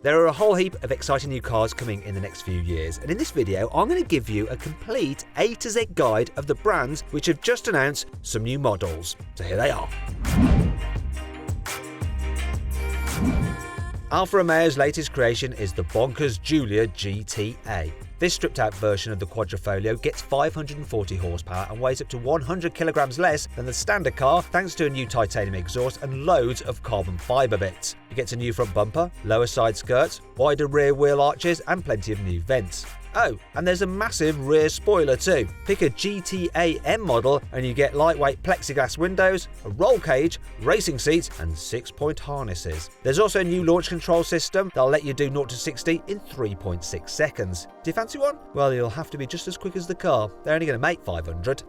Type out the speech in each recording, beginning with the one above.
There are a whole heap of exciting new cars coming in the next few years, and in this video I'm going to give you a complete A to Z guide of the brands which have just announced some new models. So here they are. Alfa Romeo's latest creation is the bonkers Giulia GTA. This stripped-out version of the Quadrifoglio gets 540 horsepower and weighs up to 100 kilograms less than the standard car thanks to a new titanium exhaust and loads of carbon fibre bits. It gets a new front bumper, lower side skirts, wider rear wheel arches and plenty of new vents. Oh, and there's a massive rear spoiler too. Pick a GTA M model and you get lightweight plexiglass windows, a roll cage, racing seats and 6-point harnesses. There's also a new launch control system that'll let you do 0 to 60 in 3.6 seconds. Do you fancy one? Well, you'll have to be just as quick as the car. They're only going to make 500.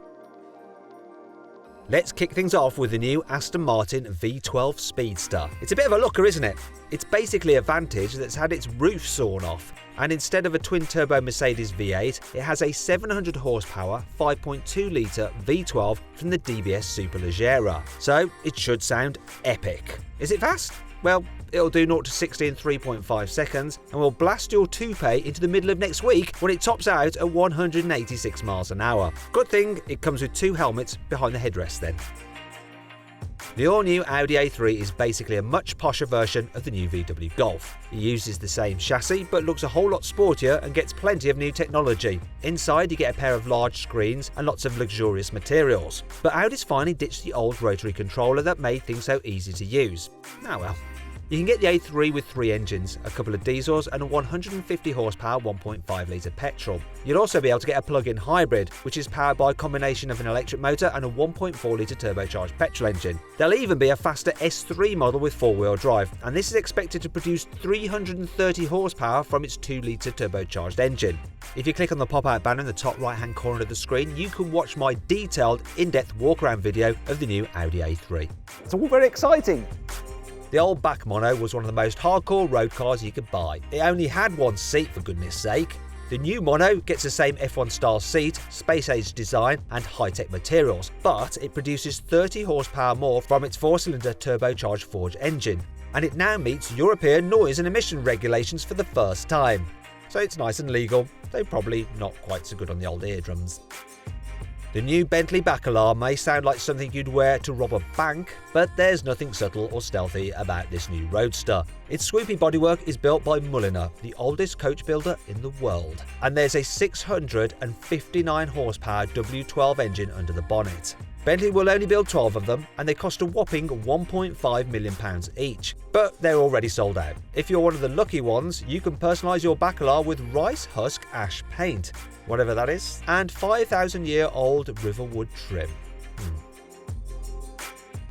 Let's kick things off with the new Aston Martin V12 Speedster. It's a bit of a looker, isn't it? It's basically a Vantage that's had its roof sawn off, and instead of a twin-turbo Mercedes V8, it has a 700 horsepower 5.2-litre V12 from the DBS Superleggera. So it should sound epic. Is it fast? Well, it'll do 0 to 60 in 3.5 seconds and will blast your toupe into the middle of next week when it tops out at 186 miles an hour. Good thing it comes with 2 helmets behind the headrest then. The all-new Audi A3 is basically a much posher version of the new VW Golf. It uses the same chassis but looks a whole lot sportier and gets plenty of new technology. Inside you get a pair of large screens and lots of luxurious materials. But Audi's finally ditched the old rotary controller that made things so easy to use. Oh well. You can get the A3 with 3 engines, a couple of diesels and a 150 horsepower 1.5 litre petrol. You'll also be able to get a plug-in hybrid, which is powered by a combination of an electric motor and a 1.4 litre turbocharged petrol engine. There'll even be a faster S3 model with 4-wheel drive, and this is expected to produce 330 horsepower from its 2-litre turbocharged engine. If you click on the pop-out banner in the top right-hand corner of the screen, you can watch my detailed, in-depth walk-around video of the new Audi A3. It's all very exciting! The old BAC Mono was one of the most hardcore road cars you could buy. It only had 1 seat, for goodness sake. The new Mono gets the same F1 style seat, space-age design and high-tech materials, but it produces 30 horsepower more from its 4-cylinder turbocharged forged engine, and it now meets European noise and emission regulations for the first time. So it's nice and legal, though probably not quite so good on the old eardrums. The new Bentley Bacalar may sound like something you'd wear to rob a bank, but there's nothing subtle or stealthy about this new roadster. Its swoopy bodywork is built by Mulliner, the oldest coach builder in the world, and there's a 659 horsepower W12 engine under the bonnet. Bentley will only build 12 of them, and they cost a whopping £1.5 million each. But they're already sold out. If you're one of the lucky ones, you can personalise your Bacalar with rice husk ash paint, whatever that is, and 5,000-year-old riverwood trim.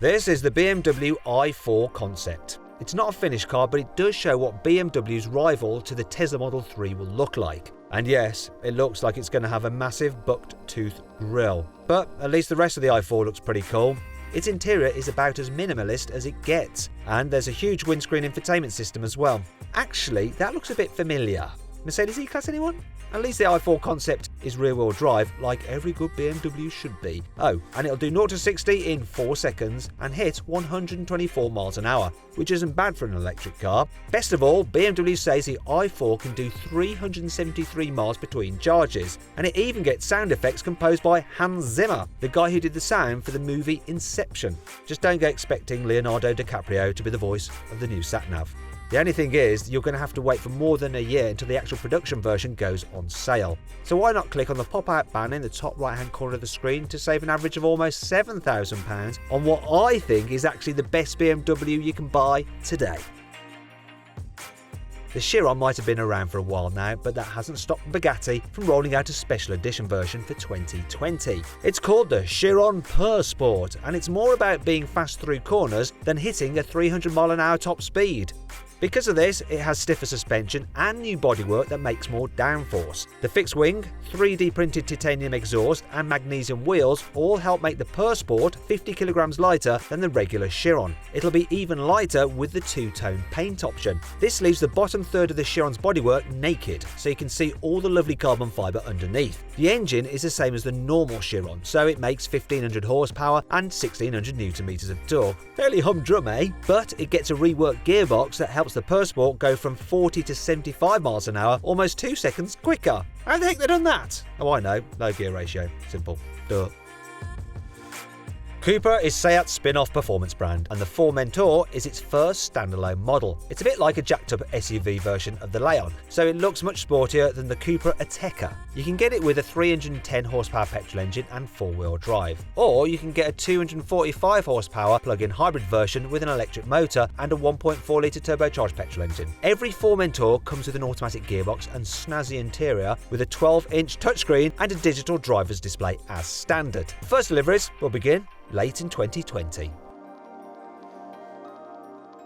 This is the BMW i4 concept. It's not a finished car, but it does show what BMW's rival to the Tesla Model 3 will look like. And yes, it looks like it's going to have a massive bucked tooth grille. But at least the rest of the i4 looks pretty cool. Its interior is about as minimalist as it gets, and there's a huge windscreen infotainment system as well. Actually, that looks a bit familiar. Mercedes E-Class anyone? At least the i4 concept is rear-wheel drive, like every good BMW should be. Oh, and it'll do 0 to 60 in 4 seconds and hit 124 miles an hour, which isn't bad for an electric car. Best of all, BMW says the i4 can do 373 miles between charges, and it even gets sound effects composed by Hans Zimmer, the guy who did the sound for the movie Inception. Just don't go expecting Leonardo DiCaprio to be the voice of the new sat-nav. The only thing is, you're going to have to wait for more than a year until the actual production version goes on sale. So why not click on the pop-out banner in the top right-hand corner of the screen to save an average of almost £7,000 on what I think is actually the best BMW you can buy today. The Chiron might have been around for a while now, but that hasn't stopped Bugatti from rolling out a special edition version for 2020. It's called the Chiron Pur Sport, and it's more about being fast through corners than hitting a 300-mile-an-hour top speed. Because of this, it has stiffer suspension and new bodywork that makes more downforce. The fixed wing, 3D printed titanium exhaust and magnesium wheels all help make the Pur Sport 50 kilograms lighter than the regular Chiron. It'll be even lighter with the 2-tone paint option. This leaves the bottom third of the Chiron's bodywork naked, so you can see all the lovely carbon fibre underneath. The engine is the same as the normal Chiron, so it makes 1500 horsepower and 1600 Nm of torque. Fairly humdrum, eh? But it gets a reworked gearbox that helps helps the Pure Sport go from 40 to 75 miles an hour almost 2 seconds quicker. How the heck they done that? Oh, I know. Low gear ratio. Simple. Duh. Cupra is Seat's spin-off performance brand, and the Formentor is its first standalone model. It's a bit like a jacked-up SUV version of the Leon, so it looks much sportier than the Cupra Ateca. You can get it with a 310 horsepower petrol engine and four-wheel drive, or you can get a 245 horsepower plug-in hybrid version with an electric motor and a 1.4 litre turbocharged petrol engine. Every Formentor comes with an automatic gearbox and snazzy interior with a 12-inch touchscreen and a digital driver's display as standard. First deliveries will begin late in 2020.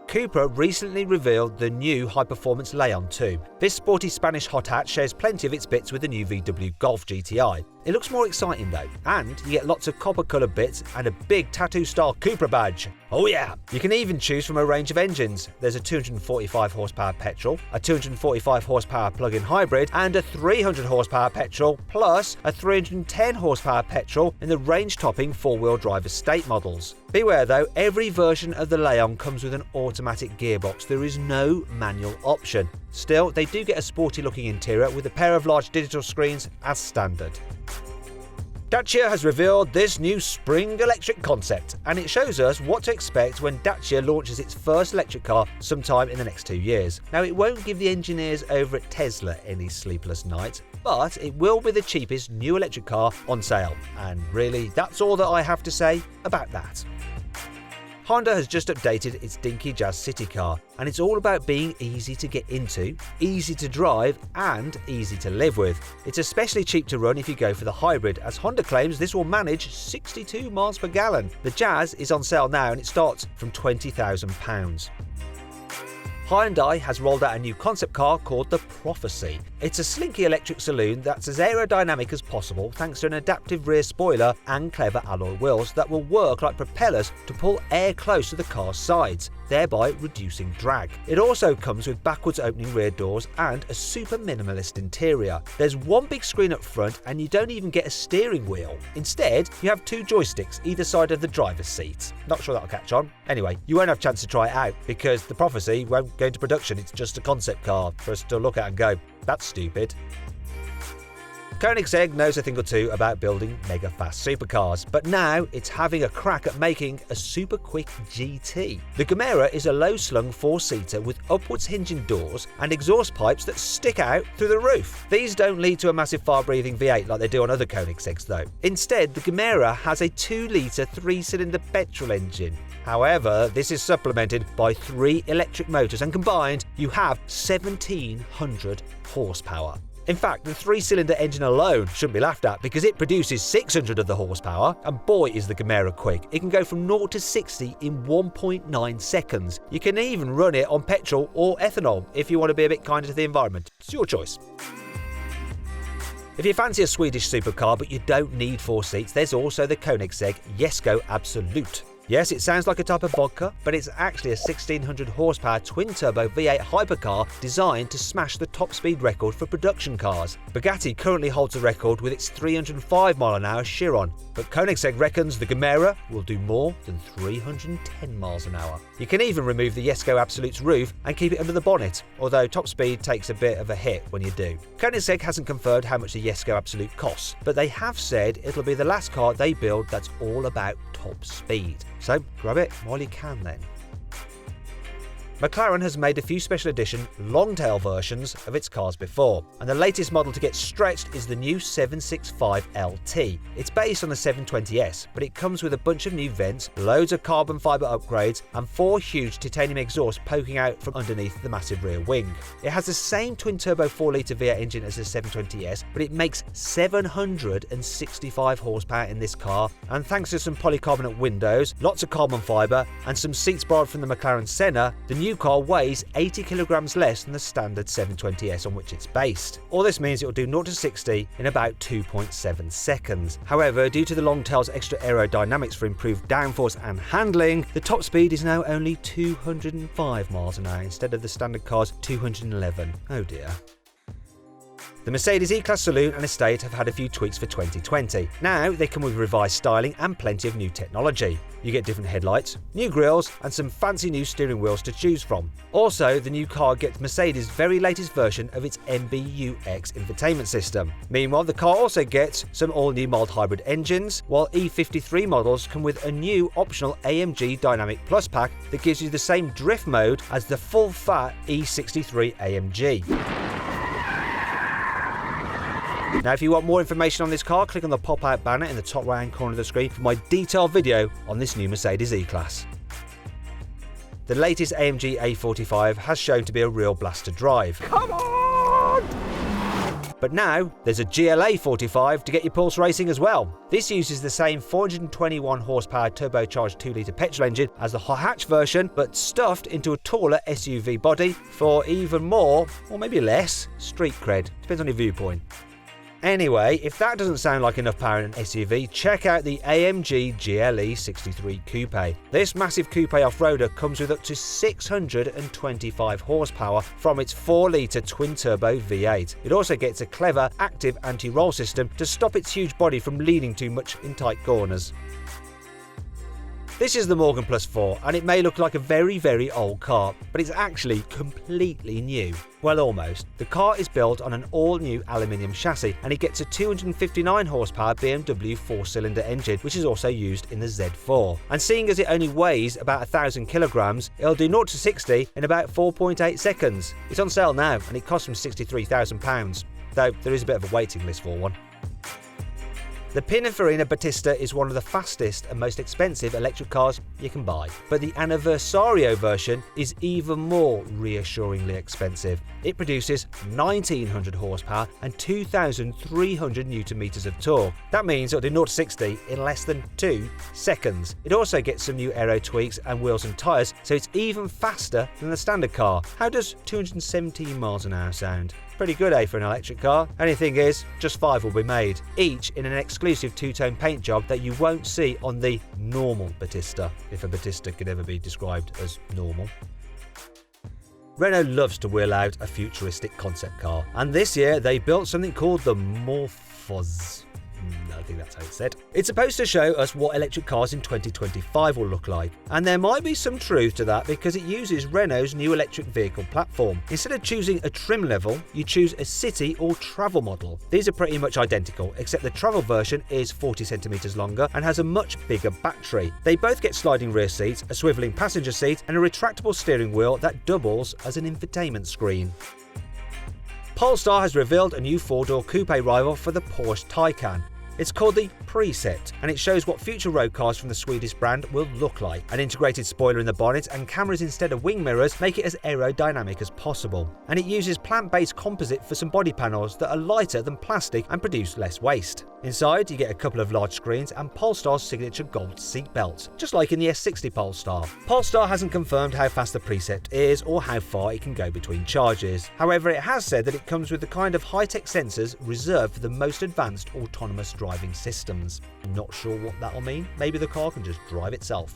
Cupra recently revealed the new high-performance Leon 2. This sporty Spanish hot hatch shares plenty of its bits with the new VW Golf GTI. It looks more exciting though, and you get lots of copper-coloured bits and a big tattoo-style Cupra badge. Oh yeah! You can even choose from a range of engines. There's a 245 horsepower petrol, a 245 horsepower plug-in hybrid, and a 300 horsepower petrol, plus a 310 horsepower petrol in the range-topping four-wheel drive estate models. Beware though, every version of the Leon comes with an automatic gearbox. There is no manual option. Still, they do get a sporty-looking interior with a pair of large digital screens as standard. Dacia has revealed this new spring electric concept, and it shows us what to expect when Dacia launches its first electric car sometime in the next 2 years. Now, it won't give the engineers over at Tesla any sleepless nights, but it will be the cheapest new electric car on sale. And really, that's all that I have to say about that. Honda has just updated its dinky Jazz city car, and it's all about being easy to get into, easy to drive, and easy to live with. It's especially cheap to run if you go for the hybrid, as Honda claims this will manage 62 miles per gallon. The Jazz is on sale now and it starts from £20,000. Hyundai has rolled out a new concept car called the Prophecy. It's a slinky electric saloon that's as aerodynamic as possible thanks to an adaptive rear spoiler and clever alloy wheels that will work like propellers to pull air close to the car's sides, thereby reducing drag. It also comes with backwards opening rear doors and a super minimalist interior. There's one big screen up front and you don't even get a steering wheel. Instead, you have two joysticks either side of the driver's seat. Not sure that'll catch on. Anyway, you won't have a chance to try it out because the Prophecy won't go into production. It's just a concept car for us to look at and go, that's stupid. Koenigsegg knows a thing or two about building mega fast supercars, but now it's having a crack at making a super quick GT. The Gemera is a low-slung four-seater with upwards hinging doors and exhaust pipes that stick out through the roof. These don't lead to a massive fire-breathing V8 like they do on other Koenigsegg's though. Instead, the Gemera has a 2-litre 3-cylinder petrol engine. However, this is supplemented by 3 electric motors and combined, you have 1,700 horsepower. In fact, the 3-cylinder engine alone shouldn't be laughed at because it produces 600 of the horsepower, and boy is the Gemera quick. It can go from 0 to 60 in 1.9 seconds. You can even run it on petrol or ethanol if you want to be a bit kinder to the environment. It's your choice. If you fancy a Swedish supercar but you don't need 4 seats, there's also the Koenigsegg Jesko Absolut. Yes, it sounds like a type of vodka, but it's actually a 1,600 horsepower twin-turbo V8 hypercar designed to smash the top speed record for production cars. Bugatti currently holds the record with its 305 mph Chiron, but Koenigsegg reckons the Gemera will do more than 310 miles an hour. You can even remove the Jesko Absolut's roof and keep it under the bonnet, although top speed takes a bit of a hit when you do. Koenigsegg hasn't confirmed how much the Jesko Absolut costs, but they have said it'll be the last car they build that's all about top speed. So grab it while you can then. McLaren has made a few special edition long-tail versions of its cars before, and the latest model to get stretched is the new 765LT. It's based on the 720S, but it comes with a bunch of new vents, loads of carbon fibre upgrades, and 4 huge titanium exhausts poking out from underneath the massive rear wing. It has the same twin-turbo 4-litre V8 engine as the 720S, but it makes 765 horsepower in this car, and thanks to some polycarbonate windows, lots of carbon fibre, and some seats borrowed from the McLaren Senna, the new car weighs 80 kilograms less than the standard 720S on which it's based. All this means it will do 0 to 60 in about 2.7 seconds. However, due to the long tail's extra aerodynamics for improved downforce and handling, the top speed is now only 205 miles an hour instead of the standard car's 211. Oh dear. The Mercedes E-Class Saloon and Estate have had a few tweaks for 2020. Now they come with revised styling and plenty of new technology. You get different headlights, new grilles, and some fancy new steering wheels to choose from. Also, the new car gets Mercedes' very latest version of its MBUX infotainment system. Meanwhile, the car also gets some all-new mild hybrid engines, while E53 models come with a new optional AMG Dynamic Plus pack that gives you the same drift mode as the full-fat E63 AMG. Now, if you want more information on this car, click on the pop-out banner in the top right-hand corner of the screen for my detailed video on this new Mercedes E-Class. The latest AMG A45 has shown to be a real blast to drive. Come on! But now, there's a GLA 45 to get your pulse racing as well. This uses the same 421 horsepower turbocharged 2-litre petrol engine as the hot hatch version, but stuffed into a taller SUV body for even more, or maybe less, street cred. Depends on your viewpoint. Anyway, if that doesn't sound like enough power in an SUV, check out the AMG GLE 63 Coupe. This massive coupe off-roader comes with up to 625 horsepower from its 4-litre twin-turbo V8. It also gets a clever, active anti-roll system to stop its huge body from leaning too much in tight corners. This is the Morgan Plus 4, and it may look like a very, very old car, but it's actually completely new. Well, almost. The car is built on an all-new aluminium chassis, and it gets a 259 horsepower BMW 4-cylinder engine, which is also used in the Z4. And seeing as it only weighs about 1,000 kilograms, it'll do 0 to 60 in about 4.8 seconds. It's on sale now, and it costs from £63,000, though there is a bit of a waiting list for one. The Pininfarina Battista is one of the fastest and most expensive electric cars you can buy, but the Anniversario version is even more reassuringly expensive. It produces 1,900 horsepower and 2,300 Nm of torque. That means it'll do 0 to 60 in less than 2 seconds. It also gets some new aero tweaks and wheels and tyres, so it's even faster than the standard car. How does 217 miles an hour sound? Pretty good, for an electric car. Only thing is, just 5 will be made, each in an exclusive two-tone paint job that you won't see on the normal Battista, if a Battista could ever be described as normal. Renault loves to wheel out a futuristic concept car, and this year they built something called the Morphos. I think that's how it's said. It's supposed to show us what electric cars in 2025 will look like, and there might be some truth to that because it uses Renault's new electric vehicle platform. Instead of choosing a trim level, you choose a city or travel model. These are pretty much identical, except the travel version is 40 centimeters longer and has a much bigger battery. They both get sliding rear seats, a swiveling passenger seat, and a retractable steering wheel that doubles as an infotainment screen. Polestar has revealed a new 4-door coupe rival for the Porsche Taycan. It's called the Precept, and it shows what future road cars from the Swedish brand will look like. An integrated spoiler in the bonnet and cameras instead of wing mirrors make it as aerodynamic as possible. And it uses plant-based composite for some body panels that are lighter than plastic and produce less waste. Inside, you get a couple of large screens and Polestar's signature gold seat belts, just like in the S60 Polestar. Polestar hasn't confirmed how fast the Precept is or how far it can go between charges. However, it has said that it comes with the kind of high-tech sensors reserved for the most advanced autonomous driving systems. I'm not sure what that'll mean. Maybe the car can just drive itself.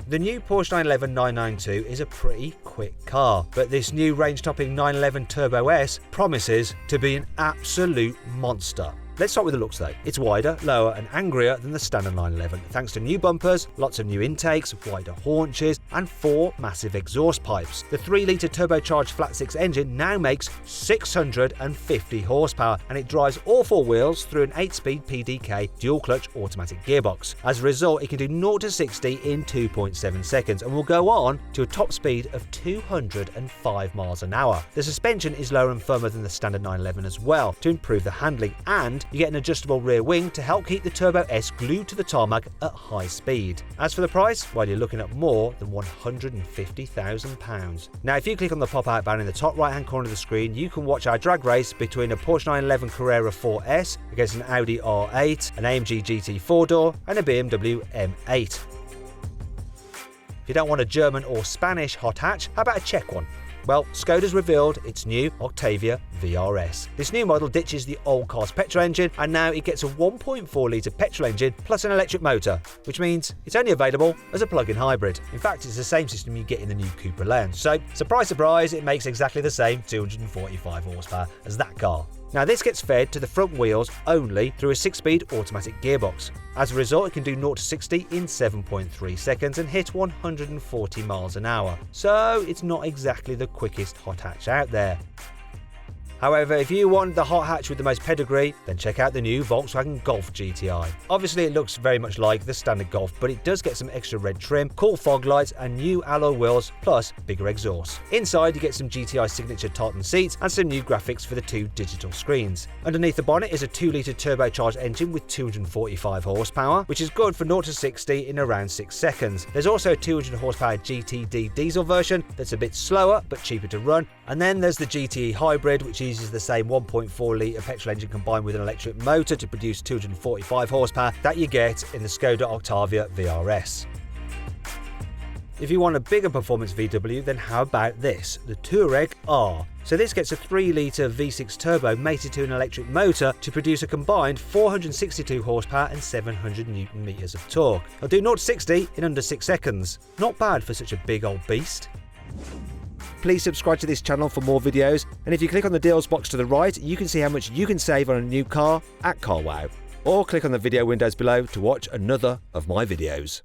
The new Porsche 911 992 is a pretty quick car, but this new range-topping 911 Turbo S promises to be an absolute monster. Let's start with the looks though. It's wider, lower and angrier than the standard 911 thanks to new bumpers, lots of new intakes, wider haunches and 4 massive exhaust pipes. The 3-litre turbocharged flat-six engine now makes 650 horsepower and it drives all 4 wheels through an 8-speed PDK dual-clutch automatic gearbox. As a result, it can do 0 to 60 in 2.7 seconds and will go on to a top speed of 205 miles an hour. The suspension is lower and firmer than the standard 911 as well to improve the handling, and you get an adjustable rear wing to help keep the Turbo S glued to the tarmac at high speed. As for the price, well, you're looking at more than £150,000. Now, if you click on the pop-out banner in the top right-hand corner of the screen, you can watch our drag race between a Porsche 911 Carrera 4S against an Audi R8, an AMG GT 4-door, and a BMW M8. If you don't want a German or Spanish hot hatch, how about a Czech one? Well, Skoda's revealed its new Octavia VRS. This new model ditches the old car's petrol engine, and now it gets a 1.4 litre petrol engine plus an electric motor, which means it's only available as a plug-in hybrid. In fact, it's the same system you get in the new Cupra Lounge. So, surprise, surprise, it makes exactly the same 245 horsepower as that car. Now this gets fed to the front wheels only through a 6-speed automatic gearbox. As a result, it can do 0 to 60 in 7.3 seconds and hit 140 miles an hour. So it's not exactly the quickest hot hatch out there. However, if you want the hot hatch with the most pedigree, then check out the new Volkswagen Golf GTI. Obviously it looks very much like the standard Golf, but it does get some extra red trim, cool fog lights and new alloy wheels, plus bigger exhaust. Inside you get some GTI signature tartan seats and some new graphics for the 2 digital screens. Underneath the bonnet is a 2-litre turbocharged engine with 245 horsepower, which is good for 0 to 60 in around 6 seconds. There's also a 200 horsepower GTD diesel version that's a bit slower but cheaper to run, and then there's the GTE hybrid, which uses the same 1.4 litre petrol engine combined with an electric motor to produce 245 horsepower that you get in the Skoda Octavia VRS. If you want a bigger performance VW, then how about this, the Touareg R. So this gets a 3-litre V6 turbo mated to an electric motor to produce a combined 462 horsepower and 700 Newton meters of torque. It'll do 0 to 60 in under 6 seconds. Not bad for such a big old beast. Please subscribe to this channel for more videos, and if you click on the deals box to the right, you can see how much you can save on a new car at CarWow. Or click on the video windows below to watch another of my videos.